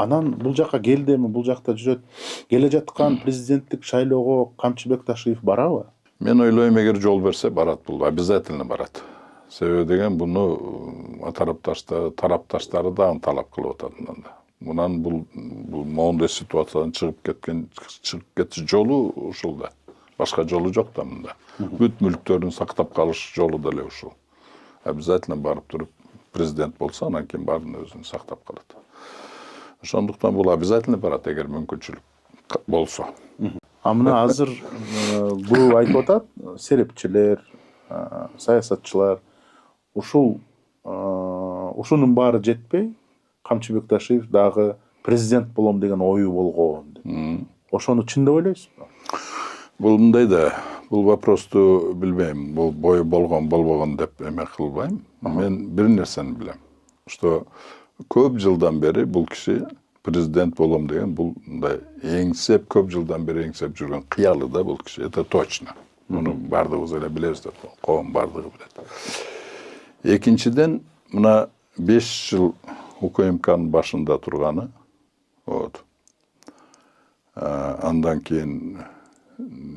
Анан бул жака келдими, бул жакта жүрөт. Келе жаткан президенттик шайлоого Камчыбек Ташиев барабы? Мен ойлойм, эгер жол берсе барат, бул обязательно барат. Себеби деген буну тарапташтары да талап кылып атат мындан да. Мунан бул моундай ситуациядан чыгып кетиш жолу ушул да. Башка жолу жок да мында. Бүт мүлктөрүн сактап калыш жолу деле ушул. Обязательно барып туруп президент болсо, анан кийин баарын өзүн сактап калат. Ошондуктан бул обязательно барат, эгер мүмкүнчүлүк болсо. Мына азыр көп айтып атат, серепчилер, саясатчылар ушунун баары жетпей, Камчыбек Ташиев дагы президент болом деген ою болгон деп. Ошону чын деп ойлойсузбу? Бул мындай да, бул вопросту билбейм. Бул бою болгон болбогон деп эме кылбайм. Мен бир нерсени билем. Что көп жылдан бери бул киши президент болом деген бул мындай көп жылдан бери эңсеп жүргөн кыялы да бул киши. Это точно. Муну бардыгыбыз эле билебиз деп, коом бардыгы билет. Экинчиден, мына 5 жыл УКМКнын башында турганы, андан кийин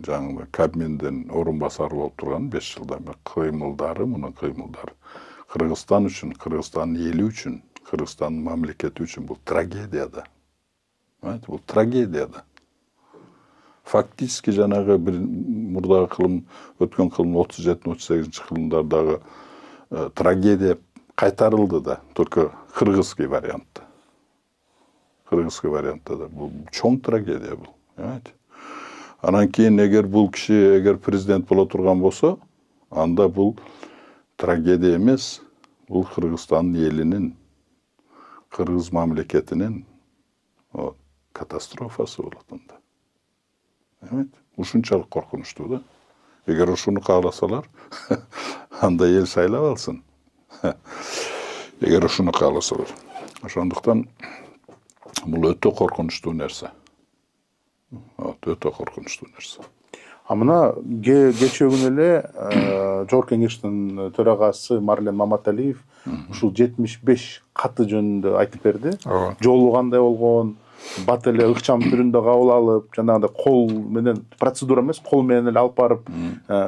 жаңы Кабминдин орун басары болуп турган 5 жылдан бери кыймылдары, мунун кыймылдары Кыргызстан үчүн, Кыргызстандын эли үчүн, Кыргызстандын мамлекети үчүн бул трагедия да. Бул трагедия да. Фактически жанагы бир мурдагы кылым, өткөн кылым 37-38 кылымдардагы трагедия кайтарылды да, только кыргызский вариантта. Кыргызский вариантта да. Бул чоң трагедия бул, понимаете? Анан кийин эгер бул киши президент боло турган болсо, анда бул трагедия эмес, бул Кыргызстандын элинин, кыргыз мамлекетинин катастрофасы болот анда. Понимаете? Ушунчалык коркунучтуу да. Эгер ушуну кааласалар, анда эл шайлап алсын. Эгер ушуну кааласалар. Ошондуктан бул өтө коркунучтуу нерсе. Өтө коркунучтуу нерсе. Мына кечээ күнү эле Жогорку Кеңештин төрагасы Марлен Маматалиев ушул 75 каты жөнүндө айтып берди. Жолу кандай болгон, бат эле ыкчам түрүндө кабыл алып, жанагындай кол менен, процедура эмес, кол менен эле алып барып,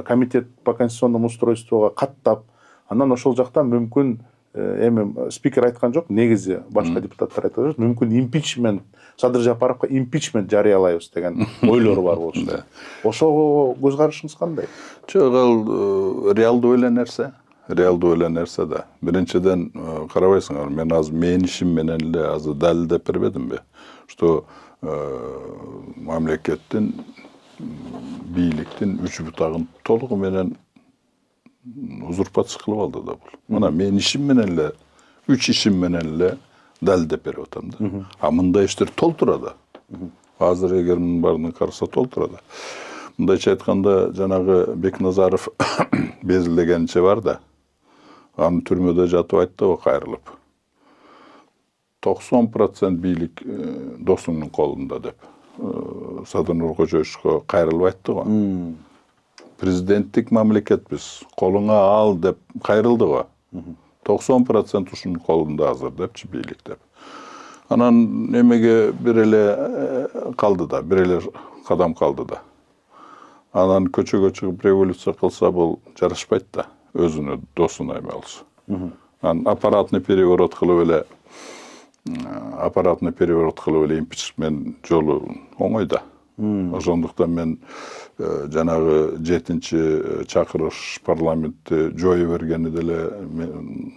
комитет по конституционному устройствого каттап, анан ошол жактан мүмкүн эми спикер айткан жок, негизи башка депутаттар айтып жатат, мүмкүн импичмент, Садыр Жапаровго импичмент жарыялайбыз деген ойлору бар болчу. Ошого көз карашыңыз кандай? Жок, ал реалдуу эле нерсе. Реалдуу эле нерсе да. Биринчиден карабайсыңар, мен азыр менин ишим менен эле азыр далилдеп бербедимби? Что мамлекеттин, бийликтин үч бутагын толугу менен узурпация кылып алды да бул. Мына менин ишим менен эле, үч ишим менен эле далилдеп берип атам да. Мындай иштер толтура да. Азыр эгер мунун баарын караса толтура да. Мындайча айтканда, жанагы Бекназаров безилдегенче бар да. Аны түрмөдө жатып айтты го кайрылып. 90% бийлик досуңдун колунда деп. Садыр Нуркожоевичко кайрылып айтты го. Президенттик мамлекетпиз, колуңа ал деп кайрылды го. 90% ушунун колунда азыр депчи, бийлик деп. Анан эмеге бир эле калды да, бир эле кадам калды да. Анан көчөгө чыгып революция кылса бул жарашпайт да, өзүнө досуна эме болсо. Анан аппаратный переворот кылып эле импичмент жолу оңой да. Ошондуктан мен жанагы 7-чи чакырыш парламентти жою бергени деле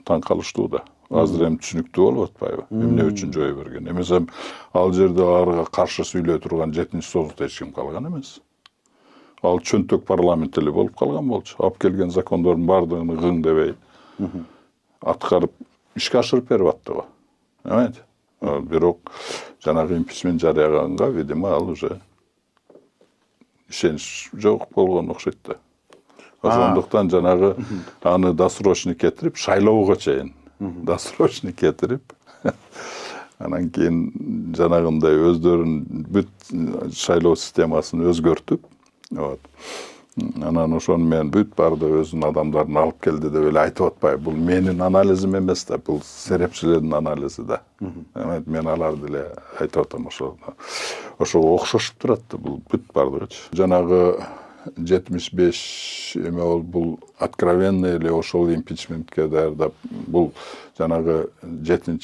таң калыштуу да. Азыр эми түшүнүктүү болуп атпайбы? Эмне үчүн жою берген? Эмесе ал жерде аларга каршы сүйлөй турган 7-чи созутта эч ким калган эмес. Ал чөнтөк парламент эле болуп калган болчу. Алып келген закондордун бардыгын гың дебей аткарып ишке ашырып берип атты го. Понимаете? Бирок жанагы импичмент жарыяганга, видимо, ал уже ишенич жок болгон окшойт да. Ошондуктан жанагы аны досрочный кетирип, шайлоого чейин досрочный кетирип, анан кийин жанагындай өздөрүнүн бүт шайлоо системасын өзгөртүп, Анан ошону мен бүт барды өзүнүн адамдарын алып келди деп эле айтып атпайбы. Бул менин анализим эмес да, бул серепчилердин анализи да. Мен аларды эле айтып атам ошого окшошуп турат да, бул бүт бардыгычы. Жанагы 75 эме бул откровенный эле ошол импичментке даярдап, бул жанагы 7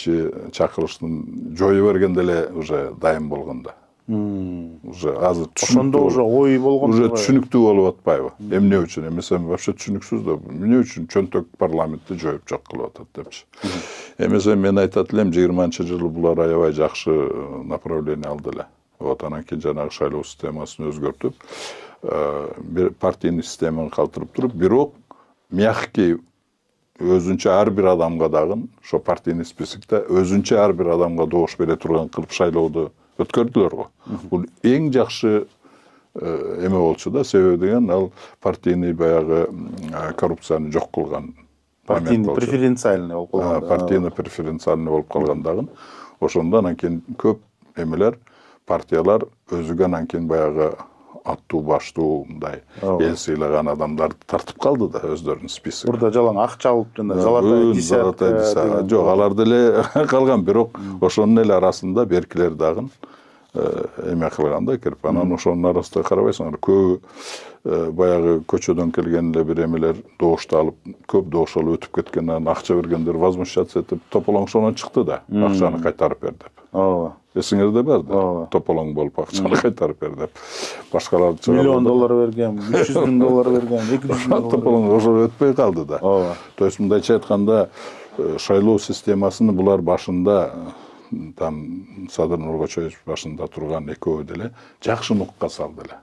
чакырылыштын жою бергенде эле уже дайым болгон да. Уже азыр ошондо уже ой болгон. Уже түшүнүктүү болуп атпайбы? Эмне үчүн? Эмесе вообще түшүнүксүз да. Эмне үчүн чөнтөк парламентти жоюп жок кылып атат депчи. Эмесе мен айтат элем 20-жылы булар аябай жакшы направление алды эле. Вот анан кийин жанагы шайлоо системасын өзгөртүп, бир партийный системаны калтырып туруп, бирок мягкий өзүнчө ар бир адамга дагы, ошо партийный списокто өзүнчө ар бир адамга добуш бере турган кылып шайлоодо өткөрдүлөр го. Бул эң жакшы эме болчу да, себеби деген ал партийный баягы коррупцияны жок кылган. Партийный преференциальный болуп калган. Партийный преференциальный болуп калган дагы. Ошондо анан кийин көп эмелер, партиялар өзүгө анан кийин баягы аттуу баштуу мындай эл сыйлаган адамдарды тартып калды да өздөрүнүн списогу. Бурда жалаң акча алып жана золотая десятка. Жок, алар деле калган, бирок ошонун эле арасында беркилер дагы эме кылган да кирип. Анан ошонун арасында карабайсыңар, көбү баягы көчөдөн келген эле бир эмелер добушту алып, көп добуш алып өтүп кеткен, анан акча бергендер возмущаться этип тополоңшонон чыкты да, акчаны кайтарып бер деп. Ооба. Эсиңерде бар да, тополоң болуп акчаны кайтарып бер деп. Башкалар $1 миллион берген, $300,000 берген, $200,000. Тополоң ошо өтпөй калды да. То есть мындайча айтканда, шайлоо системасын булар башында там Садыр Нуркочоевич башында турган экөө деле жакшы нукка салды эле.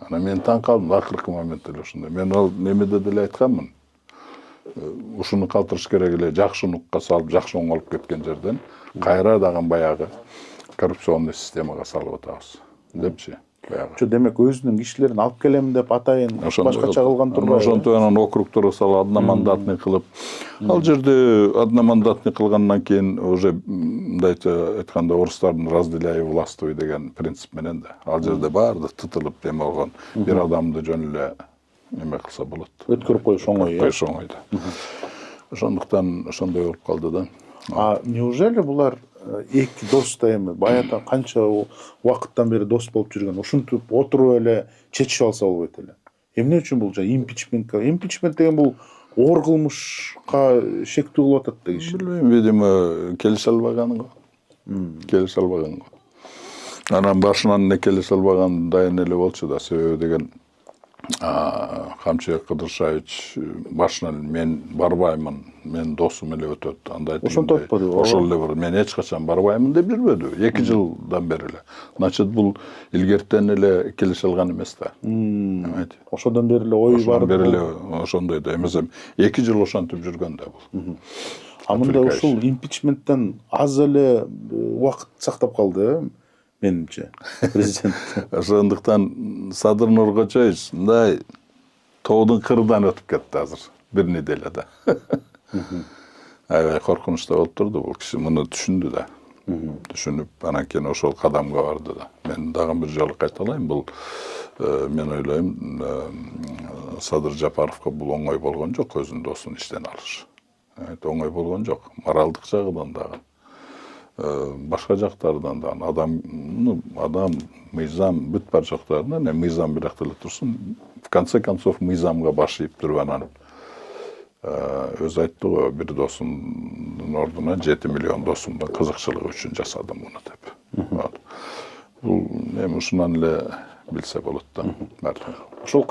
Анан мен таң калдым акыркы моментте эле ушундай. Мен ал немеде деле айтканмын. Ушуну калтырыш керек эле, жакшы нукка салып, жакшы оңолуп кеткен жерден кайра дагы баягы коррупционный системага салып атабыз депчи. Чо демек өзүнүн кишилерин алып келем деп атайын башкача кылган турбайбы? Ошонтип анан округторго салып одномандатный кылып, ал жерде одномандатный кылгандан кийин уже мындайча айтканда орустардын разделяй властвуй деген принцип менен да. Ал жерде баарды тытылып эме болгон, бир адамды жөн эле эме кылса болот. Өткөрүп коюш оңой. Коюш оңой да. Ошондуктан ошондой болуп калды да. Неужели булар эки дос да эми баягы канча убакыттан бери дос болуп жүргөн, ушинтип отуруп эле чечип алса болбойт эле? Эмне үчүн бул импичмент деген бул оор кылмышка шектүү кылып атат да киши? Билбейм, видимо, келише албаган го. Келише албаган го. Анан башынан эле келише албаган дайын эле болчу да, себеби деген Камчыбек Кыдыршевич башынан мен барбаймын, мен досум эле өтөт, андай. Ошонтип атпады. Ошол эле бар. Мен эч качан барбаймын деп жүрбөдү. 2 жылдан бери эле. Значит, бул илгертен эле келише алган эмес да. Ошондон бери эле ой бар. Ошондон бери эле ошондой да. Эмесе 2 жыл ошентип жүргөн да бул. Мында ушул импичменттен аз эле убакыт сактап калды, менимче, президент. Ошондуктан Садыр Нуркочоевич мындай тоодун кырынан өтүп кетти азыр бир неделяда. Аябай коркунучта болуп турду, бул киши муну түшүндү да. Түшүнүп, анан кийин ошол кадамга барды да. Мен дагы бир жолу кайталайм, бул мен ойлойм, Садыр Жапаровго бул оңой болгон жок, өзүнүн досун иштен алыш. Оңой болгон жок, моралдык жагынан дагы. Башка жактардан да адам мыйзам бүт бар жактарынан мыйзам бирак эле турсун, в конце концов мыйзамга баш ийип туруп анан өзү айтты го, бир досумдун ордуна 7 миллион досумдун кызыкчылыгы үчүн жасадым муну деп. Бул эми ушунан эле билсе болот да. Ошол